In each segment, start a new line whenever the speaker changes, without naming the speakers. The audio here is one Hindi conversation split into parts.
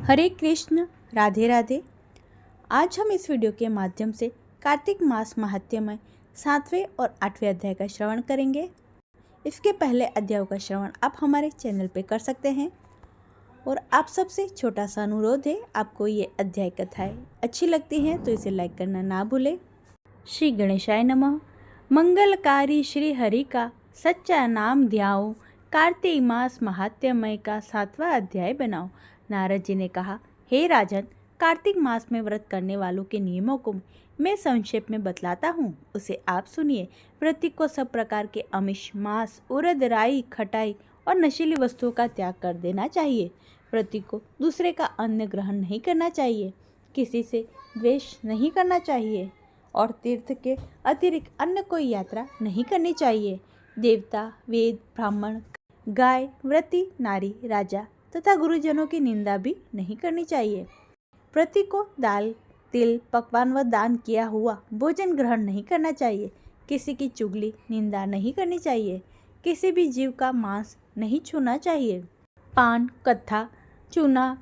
हरे कृष्ण, राधे राधे। आज हम इस वीडियो के माध्यम से कार्तिक मास महात्म्य 7वें और 8वें अध्याय का श्रवण करेंगे। इसके पहले अध्यायों का श्रवण आप हमारे चैनल पे कर सकते हैं। और आप सबसे छोटा सा अनुरोध है, आपको ये अध्याय कथाएं अच्छी लगती हैं तो इसे लाइक करना ना भूलें। श्री गणेशाय नमः। मंगलकारी श्री हरि का सच्चा नाम ध्याओ, कार्तिक मास महात्म्य का 7वां अध्याय बनाओ। नारद जी ने कहा, हे राजन, कार्तिक मास में व्रत करने वालों के नियमों को मैं संक्षेप में बतलाता हूँ, उसे आप सुनिए। व्रती को सब प्रकार के आमिष, मांस, उड़द, राई, खटाई और नशीली वस्तुओं का त्याग कर देना चाहिए। व्रती को दूसरे का अन्न ग्रहण नहीं करना चाहिए, किसी से द्वेष नहीं करना चाहिए और तीर्थ के अतिरिक्त अन्य कोई यात्रा नहीं करनी चाहिए। देवता, वेद, ब्राह्मण, गाय, व्रती, नारी, राजा तथा गुरुजनों की निंदा भी नहीं करनी चाहिए। व्रती को दाल, तिल, पकवान व दान किया हुआ भोजन ग्रहण नहीं करना चाहिए। किसी की चुगली, निंदा नहीं करनी चाहिए। किसी भी जीव का मांस नहीं छूना चाहिए। पान, कत्था, चूना,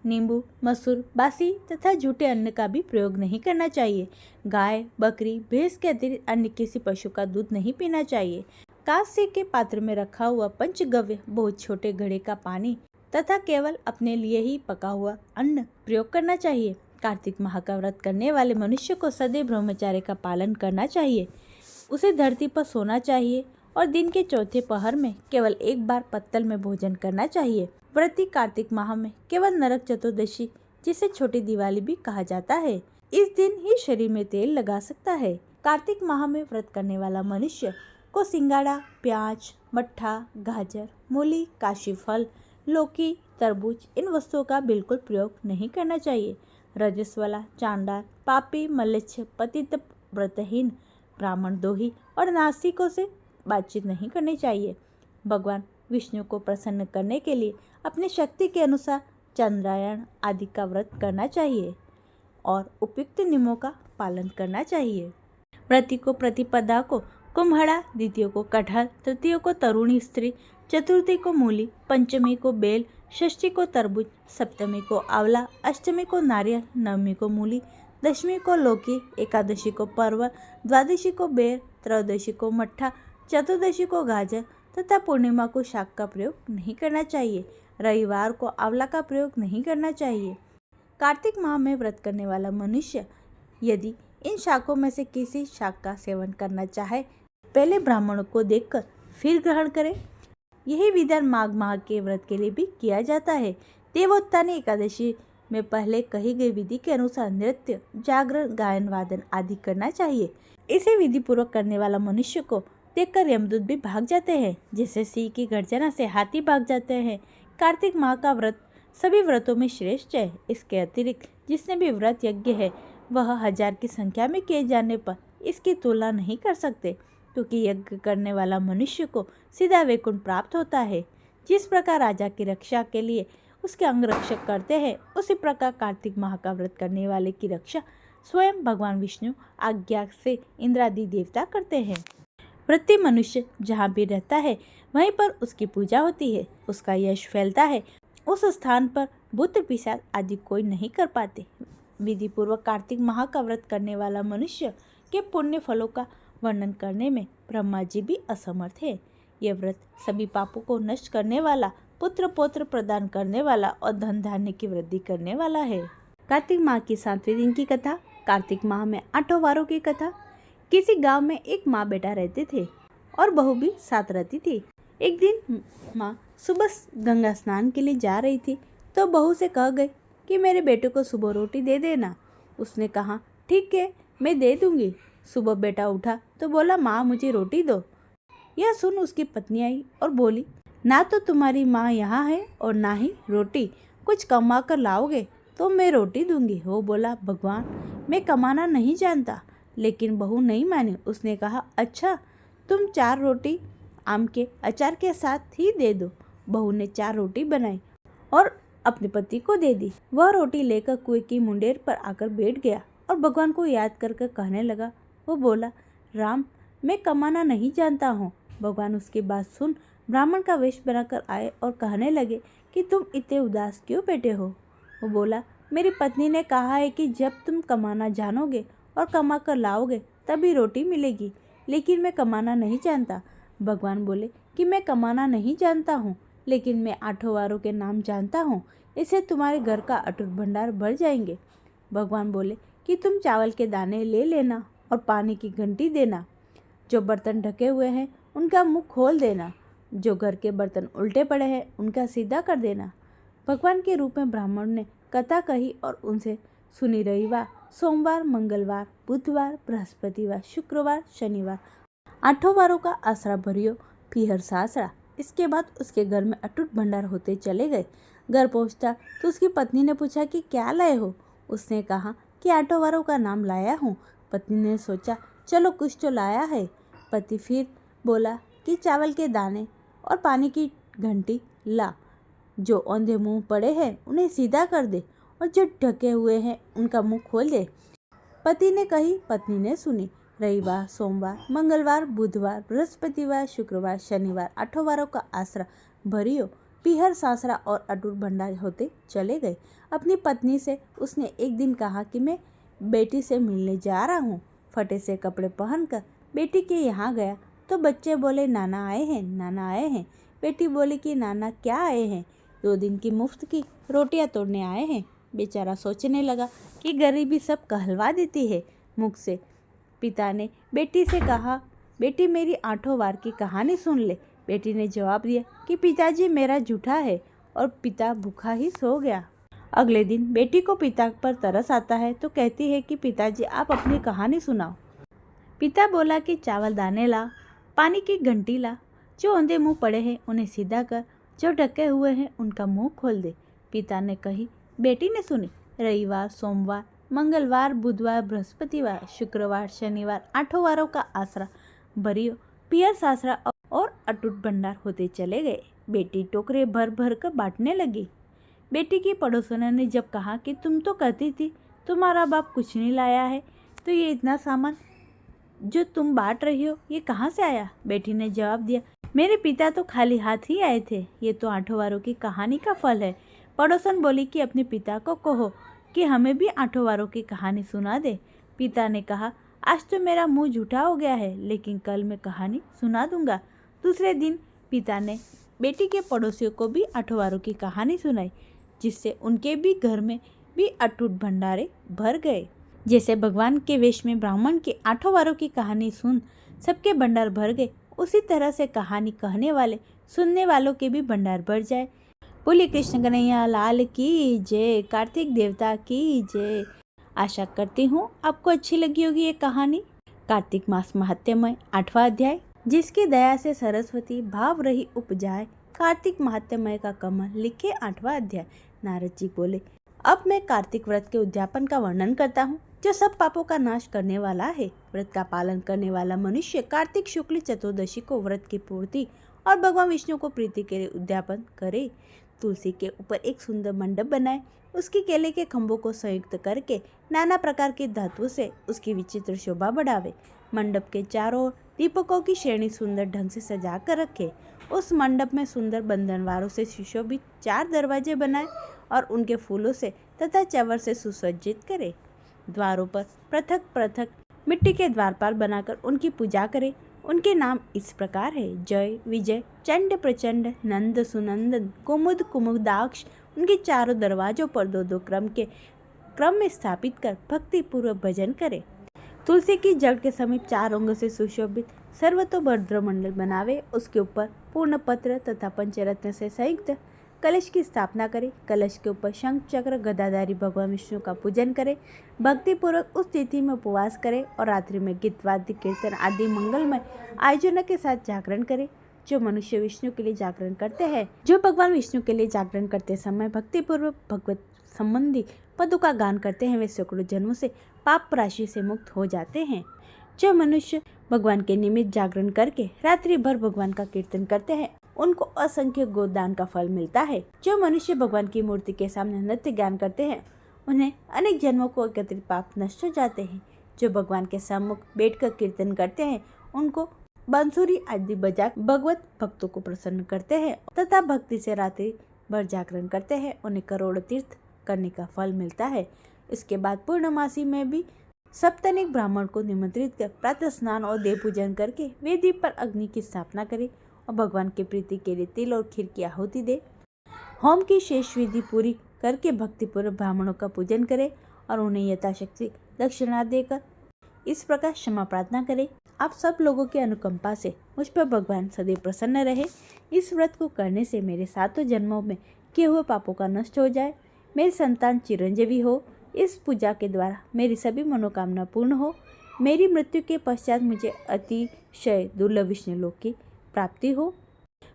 नींबू, मसूर, बासी तथा झूठे अन्न का भी प्रयोग नहीं करना चाहिए। गाय, बकरी, भैंस के अतिरिक्त अन्य किसी पशु का दूध नहीं पीना चाहिए। कांस्य के पात्र में रखा हुआ पंचगव्य, बहुत छोटे घड़े का पानी तथा केवल अपने लिए ही पका हुआ अन्न प्रयोग करना चाहिए। कार्तिक माह का व्रत करने वाले मनुष्य को सदैव ब्रह्मचर्य का पालन करना चाहिए। उसे धरती पर सोना चाहिए और दिन के चौथे पहर में केवल एक बार पत्तल में भोजन करना चाहिए। व्रती कार्तिक माह में केवल नरक चतुर्दशी, जिसे छोटी दिवाली भी कहा जाता है, इस दिन ही शरीर में तेल लगा सकता है। कार्तिक माह में व्रत करने वाला मनुष्य को सिंगाड़ा, प्याज, मट्ठा, गाजर, मूली, काशी फल, लौकी, तरबूज, इन वस्तुओं का बिल्कुल प्रयोग नहीं करना चाहिए। रजस्वला, चांडाल, पापी, मल्लेच्छ, पतित, व्रतहीन, ब्राह्मण दोही और नास्तिकों से बातचीत नहीं करनी चाहिए। भगवान विष्णु को प्रसन्न करने के लिए अपनी शक्ति के अनुसार चंद्रायण आदि का व्रत करना चाहिए और उपयुक्त नियमों का पालन करना चाहिए। व्रती को प्रतिपदा को कुम्हड़ा, द्वितीय को कटहल, तृतीय को तरुणी स्त्री, चतुर्थी को मूली, पंचमी को बेल, षष्ठी को तरबूज, सप्तमी को आंवला, अष्टमी को नारियल, नवमी को मूली, दशमी को लौकी, एकादशी को परवल, द्वादशी को बेर, त्रयोदशी को मट्ठा, चतुर्दशी को गाजर तथा पूर्णिमा को शाक का प्रयोग नहीं करना चाहिए। रविवार को आंवला का प्रयोग नहीं करना चाहिए। कार्तिक माह में व्रत करने वाला मनुष्य यदि इन शाकों में से किसी शाक का सेवन करना चाहे, पहले ब्राह्मणों को देखकर फिर ग्रहण करे। यही विधान माघ माह के व्रत के लिए भी किया जाता है। देवोत्थानी एकादशी में पहले कही गई विधि के अनुसार नृत्य, जागरण, गायन, वादन आदि करना चाहिए। इसे विधि पूर्वक करने वाला मनुष्य को देखकर यमदूत भी भाग जाते हैं, जैसे सिंह की गर्जना से हाथी भाग जाते हैं। कार्तिक माह का व्रत सभी व्रतों में श्रेष्ठ है। इसके अतिरिक्त जिसने भी व्रत यज्ञ है, वह 1000 की संख्या में किए जाने पर इसकी तुलना नहीं कर सकते, क्योंकि यज्ञ करने वाला मनुष्य को सीधा वैकुंठ प्राप्त होता है। जिस प्रकार राजा की रक्षा के लिए उसके अंगरक्षक करते हैं, उसी प्रकार कार्तिक माह का व्रत करने वाले की रक्षा स्वयं भगवान विष्णु आज्ञा से इंद्रादि देवता करते हैं। व्रती मनुष्य जहाँ भी रहता है, वहीं पर उसकी पूजा होती है, उसका यश फैलता है। उस स्थान पर भूत पिशाच आदि कोई नहीं कर पाते। विधि पूर्वक कार्तिक माह का व्रत करने वाला मनुष्य के पुण्य फलों का वर्णन करने में ब्रह्मा जी भी असमर्थ है। यह व्रत सभी पापों को नष्ट करने वाला, पुत्र पौत्र प्रदान करने वाला और धन धान्य की वृद्धि करने वाला है। कार्तिक माह की 7वें दिन की कथा। कार्तिक माह में 8 वारों की कथा। किसी गांव में एक माँ बेटा रहते थे और बहू भी साथ रहती थी। एक दिन माँ सुबह गंगा स्नान के लिए जा रही थी तो बहू से कह गई कि मेरे बेटे को सुबह रोटी दे देना। उसने कहा, ठीक है, मैं दे दूंगी। सुबह बेटा उठा तो बोला, माँ मुझे रोटी दो। यह सुन उसकी पत्नी आई और बोली, ना तो तुम्हारी माँ यहाँ है और ना ही रोटी, कुछ कमा कर लाओगे तो मैं रोटी दूंगी। वो बोला, भगवान मैं कमाना नहीं जानता। लेकिन बहू नहीं मानी। उसने कहा, अच्छा तुम 4 रोटी आम के अचार के साथ ही दे दो। बहू ने 4 रोटी बनाई और अपने पति को दे दी। वह रोटी लेकर कुएं की मुंडेर पर आकर बैठ गया और भगवान को याद कर कहने लगा। वो बोला, राम मैं कमाना नहीं जानता हूँ। भगवान उसकी बात सुन ब्राह्मण का वेश बनाकर आए और कहने लगे कि तुम इतने उदास क्यों बैठे हो। वो बोला, मेरी पत्नी ने कहा है कि जब तुम कमाना जानोगे और कमा कर लाओगे तभी रोटी मिलेगी, लेकिन मैं कमाना नहीं जानता। भगवान बोले कि मैं कमाना नहीं जानता हूँ, लेकिन मैं 8 वारों के नाम जानता हूँ, इससे तुम्हारे घर का अटूट भंडार भर जाएंगे। भगवान बोले कि तुम चावल के दाने ले लेना और पानी की घंटी देना। जो बर्तन ढके हुए हैं उनका मुंह खोल देना। जो घर के बर्तन उल्टे पड़े हैं उनका सीधा कर देना। भगवान के रूप में ब्राह्मण ने कथा कही और उनसे सुनी। रविवार, सोमवार, मंगलवार, बुधवार, बृहस्पतिवार, शुक्रवार, शनिवार 8 वारों का आसरा भरियो पीहर सासरा। इसके बाद उसके घर में अटूट भंडार होते चले गए। घर पहुंचता तो उसकी पत्नी ने पूछा कि क्या लाए हो। उसने कहा कि 8 वारों का नाम लाया हूँ। पत्नी ने सोचा चलो कुछ तो लाया है। पति फिर बोला कि चावल के दाने और पानी की घंटी ला। जो औंधे मुंह पड़े हैं उन्हें सीधा कर दे और जो ढके हुए हैं उनका मुंह खोल दे। पति ने कही, पत्नी ने सुनी। रविवार, सोमवार, मंगलवार, बुधवार, बृहस्पतिवार, शुक्रवार, शनिवार 8 वारों का आसरा भरियो पीहर सासरा और अटूट भंडार होते चले गए। अपनी पत्नी से उसने एक दिन कहा कि मैं बेटी से मिलने जा रहा हूँ। फटे से कपड़े पहनकर बेटी के यहाँ गया तो बच्चे बोले नाना आए हैं, नाना आए हैं। बेटी बोली कि नाना क्या आए हैं? 2 दिन की मुफ्त की रोटियां तोड़ने आए हैं। बेचारा सोचने लगा कि गरीबी सब कहलवा देती है मुख से। पिता ने बेटी से कहा, बेटी मेरी 8 वार की कहानी सुन ले। बेटी ने जवाब दिया कि पिताजी मेरा झूठा है, और पिता भूखा ही सो गया। अगले दिन बेटी को पिता पर तरस आता है तो कहती है कि पिताजी आप अपनी कहानी सुनाओ। पिता बोला कि चावल दाने ला, पानी की घंटी ला, जो अंधे मुंह पड़े हैं उन्हें सीधा कर, जो ढके हुए हैं उनका मुंह खोल दे। पिता ने कही, बेटी ने सुनी। रविवार, सोमवार, मंगलवार, बुधवार, बृहस्पतिवार, शुक्रवार, शनिवार 8 वारों का आसरा भरियो पीहर सासरा और अटूट भंडार होते चले गए। बेटी टोकरे भर भर कर बांटने लगी। बेटी की पड़ोसनों ने जब कहा कि तुम तो कहती थी तुम्हारा बाप कुछ नहीं लाया है, तो ये इतना सामान जो तुम बांट रही हो ये कहाँ से आया? बेटी ने जवाब दिया, मेरे पिता तो खाली हाथ ही आए थे, ये तो 8 वारों की कहानी का फल है। पड़ोसन बोली कि अपने पिता को कहो कि हमें भी 8 वारों की कहानी सुना दे। पिता ने कहा, आज तो मेरा मुंह झूठा हो गया है, लेकिन कल मैं कहानी सुना दूंगा। दूसरे दिन पिता ने बेटी के पड़ोसियों को भी 8 वारों की कहानी सुनाई, जिससे उनके भी घर में भी अटूट भंडारे भर गए। जैसे भगवान के वेश में ब्राह्मण की 8 वारों की कहानी सुन सबके भंडार भर गए, उसी तरह से कहानी कहने वाले सुनने वालों के भी भंडार भर जाए। बोलिए कृष्ण कन्हैया लाल की जय, कार्तिक देवता की जय। आशा करती हूँ आपको अच्छी लगी होगी ये कहानी। कार्तिक मास महात्म्य 8वां अध्याय। जिसकी दया से सरस्वती भाव रही उपजाए, कार्तिक महात्म्य का कमल लिखे 8वां अध्याय। नारद जी बोले, अब मैं कार्तिक व्रत के उद्यापन का वर्णन करता हूँ, जो सब पापों का नाश करने वाला है। व्रत का पालन करने वाला मनुष्य कार्तिक शुक्ल चतुर्दशी को व्रत की पूर्ति और भगवान विष्णु को प्रीति के लिए उद्यापन करे। तुलसी के ऊपर एक सुंदर मंडप बनाए, उसकी केले के खंभों को संयुक्त करके नाना प्रकार के धातु से उसकी विचित्र शोभा बढ़ावे। मंडप के चारों ओर दीपकों की श्रेणी सुंदर ढंग से सजा कर रखे। उस मंडप में सुंदर बंधनवारों से सुशोभित 4 दरवाजे बनाए और उनके फूलों से तथा चवर से सुसज्जित करे। द्वारों पर पृथक पृथक मिट्टी के द्वारपाल बनाकर उनकी पूजा करे। उनके नाम इस प्रकार है, जय, विजय, चंड, प्रचंड, नंद, सुनंदन, कुमुद, कुमुदाक्ष। उनके चारों दरवाजों पर 2-2 क्रम में स्थापित कर भक्ति पूर्वक भजन करे। तुलसी की जड़ के समीप 4 अंगों से सुशोभित सर्वतोभद्र मंडल बनावे। उसके ऊपर पूर्ण पत्र तथा पंचरत्न से संयुक्त कलश की स्थापना करे। कलश के ऊपर शंख चक्र गदाधारी भगवान विष्णु का पूजन करे। भक्ति पूर्वक उस तिथि में उपवास करे और रात्रि में गीत वाद्य कीर्तन आदि मंगलमय आयोजनों के साथ जागरण करे। जो मनुष्य विष्णु के लिए जागरण करते हैं, जो भगवान विष्णु के लिए जागरण करते समय भक्ति पूर्वक भगवत संबंधी पदों का गान करते हैं, वे सैकड़ों जन्मों से पाप राशि से मुक्त हो जाते हैं। जो मनुष्य भगवान के निमित्त जागरण करके रात्रि भर भगवान का कीर्तन करते हैं, उनको असंख्य गोदान का फल मिलता है। जो मनुष्य भगवान की मूर्ति के सामने नृत्य ज्ञान करते हैं, उन्हें अनेक जन्मों को एकत्रित पाप नष्ट हो जाते हैं। जो भगवान के सम्मुख बैठकर कीर्तन करते हैं, उनको बांसुरी आदि बजा भगवत भक्तों को प्रसन्न करते हैं तथा भक्ति से रात्रि भर जागरण करते हैं, उन्हें करोड़ों तीर्थ करने का फल मिलता है। इसके बाद पूर्णमासी में भी सप्तनिक ब्राह्मण को निमंत्रित कर प्रातः स्नान और देव पूजन करके वेदी पर अग्नि की स्थापना करे और भगवान की प्रीति के लिए तिल और खीर की आहुति दे। होम की शेष विधि पूरी करके भक्तिपूर्वक ब्राह्मणों का पूजन करे और उन्हें यथाशक्ति दक्षिणा देकर इस प्रकार क्षमा प्रार्थना करे। आप सब लोगों की अनुकंपा से मुझ पर भगवान सदैव प्रसन्न रहे। इस व्रत को करने से मेरे 7 जन्मों में किए हुए पापों का नष्ट हो जाए, मेरी संतान चिरंजीवी हो, इस पूजा के द्वारा मेरी सभी मनोकामना पूर्ण हो, मेरी मृत्यु के पश्चात मुझे अतिशय दुर्लभ विष्णु लोक की प्राप्ति हो।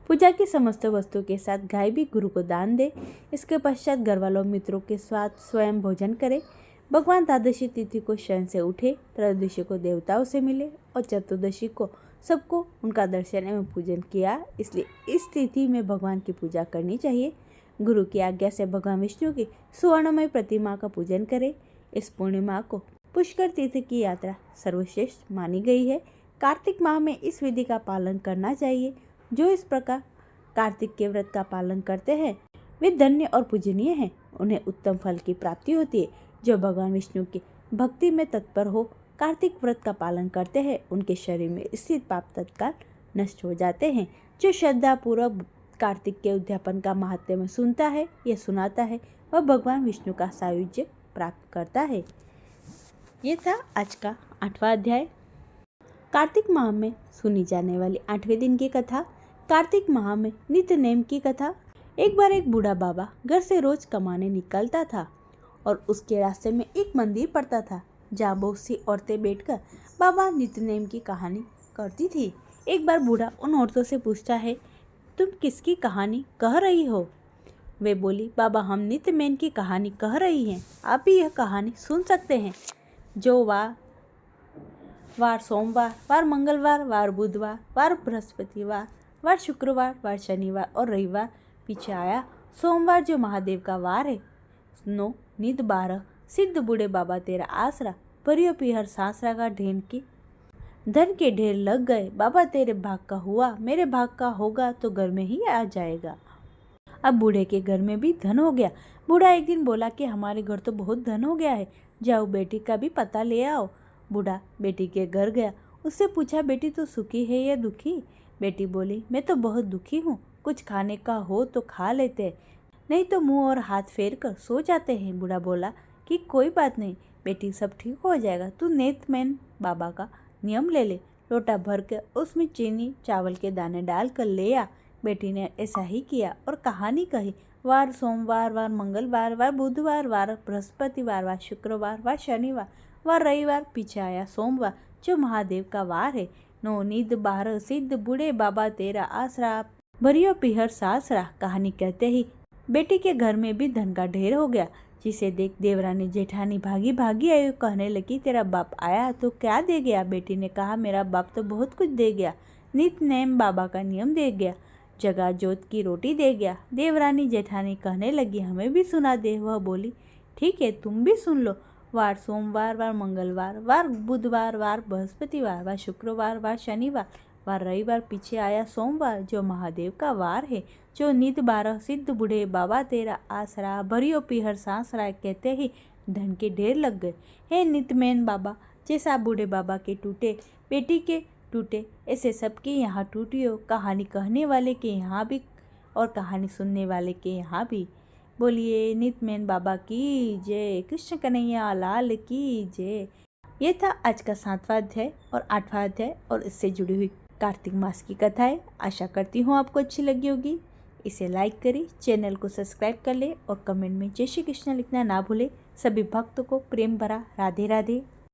पूजा की समस्त वस्तुओं के साथ गाय भी गुरु को दान दे। इसके पश्चात घर वालों मित्रों के साथ स्वयं भोजन करे। भगवान द्वादशी तिथि को शयन से उठे, त्रयोदशी को देवताओं से मिले और चतुर्दशी को सबको उनका दर्शन एवं पूजन किया। इसलिए इस तिथि में भगवान की पूजा करनी चाहिए। गुरु की आज्ञा से भगवान विष्णु की सुवर्णमय प्रतिमा का पूजन करें। इस पूर्णिमा को पुष्कर तीर्थ की यात्रा सर्वश्रेष्ठ मानी गई है। कार्तिक माह में इस विधि का पालन करना चाहिए। जो इस प्रकार कार्तिक के व्रत का पालन करते हैं वे धन्य और पूजनीय हैं। उन्हें उत्तम फल की प्राप्ति होती है। जो भगवान विष्णु की भक्ति में तत्पर हो कार्तिक व्रत का पालन करते हैं उनके शरीर में स्थित पाप तत्काल नष्ट हो जाते हैं। जो श्रद्धा पूर्वक कार्तिक के उद्यापन का महात्म्य सुनता है या सुनाता है वह भगवान विष्णु का सायुज्य प्राप्त करता है। ये था आज का 8वां अध्याय। कार्तिक माह में सुनी जाने वाली 8वें दिन की कथा। कार्तिक माह में नित्य नेम की कथा। एक बार एक बूढ़ा बाबा घर से रोज कमाने निकलता था और उसके रास्ते में एक मंदिर पड़ता था जहाँ बहुत सी औरतें बैठकर बाबा नित्यनेम की कहानी करती थी। एक बार बूढ़ा उन औरतों से पूछता है, तुम किसकी कहानी कह रही हो? वे बोली, बाबा हम नित्यनेम की कहानी कह रही हैं, आप भी यह कहानी सुन सकते हैं। जो वार सोमवार, वार मंगलवार, वार बुधवार, वार बृहस्पतिवार, वार शुक्रवार, वार शनिवार और रविवार पीछे आया। सोमवार जो महादेव का वार है 9 निध 12 सिद्ध बूढ़े बाबा तेरा आसरा, परियो पीहर सासरा का ढेर की धन के ढेर लग गए। बाबा तेरे भाग का हुआ, मेरे भाग का होगा तो घर में ही आ जाएगा। अब बूढ़े के घर में भी धन हो गया। बूढ़ा एक दिन बोला कि हमारे घर तो बहुत धन हो गया है, जाओ बेटी का भी पता ले आओ। बूढ़ा बेटी के घर गया। उससे पूछा, बेटी तो सुखी है या दुखी? बेटी बोली, मैं तो बहुत दुखी हूँ, कुछ खाने का हो तो खा लेते, नहीं तो मुंह और हाथ फेर कर सो जाते हैं। बूढ़ा बोला कि कोई बात नहीं बेटी, सब ठीक हो जाएगा, तू नेतमैन बाबा का नियम ले ले, लोटा भर कर उसमें चीनी चावल के दाने डाल कर ले आ। बेटी ने ऐसा ही किया और कहानी कही। वार सोमवार, वार मंगलवार, वार बुधवार, वार बृहस्पतिवार, वार शुक्रवार, वार शनिवार, वार रविवार पीछे आया सोमवार जो महादेव का वार है। 9 निध 12 सिद्ध बूढ़े बाबा तेरा आसरा, भरियो पीहर सासरा। कहानी कहते ही बेटी के घर में भी धन का ढेर हो गया। जिसे देख देवरानी जेठानी भागी भागी आई, कहने लगी, तेरा बाप आया तो क्या दे गया? बेटी ने कहा, मेरा बाप तो बहुत कुछ दे गया, नित नेम बाबा का नियम दे गया, जगह जोत की रोटी दे गया। देवरानी जेठानी कहने लगी, हमें भी सुना दे। वह बोली, ठीक है तुम भी सुन लो। वार सोमवार, वार मंगलवार, वार बुधवार, वार बृहस्पतिवार, वार शुक्रवार, वार शनिवार, वार रविवार पीछे आया सोमवार जो महादेव का वार है। जो निध 12 सिद्ध बूढ़े बाबा तेरा आसरा, भरियो पीहर सासरा। कहते ही धन के ढेर लग गए। हे नित्यमेन बाबा, जैसा बूढ़े बाबा के टूटे बेटी के टूटे, ऐसे सबके यहाँ टूटी हो। कहानी कहने वाले के यहाँ भी और कहानी सुनने वाले के यहाँ भी। बोलिए नित्यमेन बाबा की जय, कृष्ण कन्हैया लाल की जय। ये था आज का 7वां अध्याय और 8वां अध्याय और इससे जुड़ी हुई कार्तिक मास की कथाएं। आशा करती हूँ आपको अच्छी लगी होगी। इसे लाइक करें, चैनल को सब्सक्राइब कर ले और कमेंट में जय श्री कृष्ण लिखना ना भूले। सभी भक्तों को प्रेम भरा राधे राधे।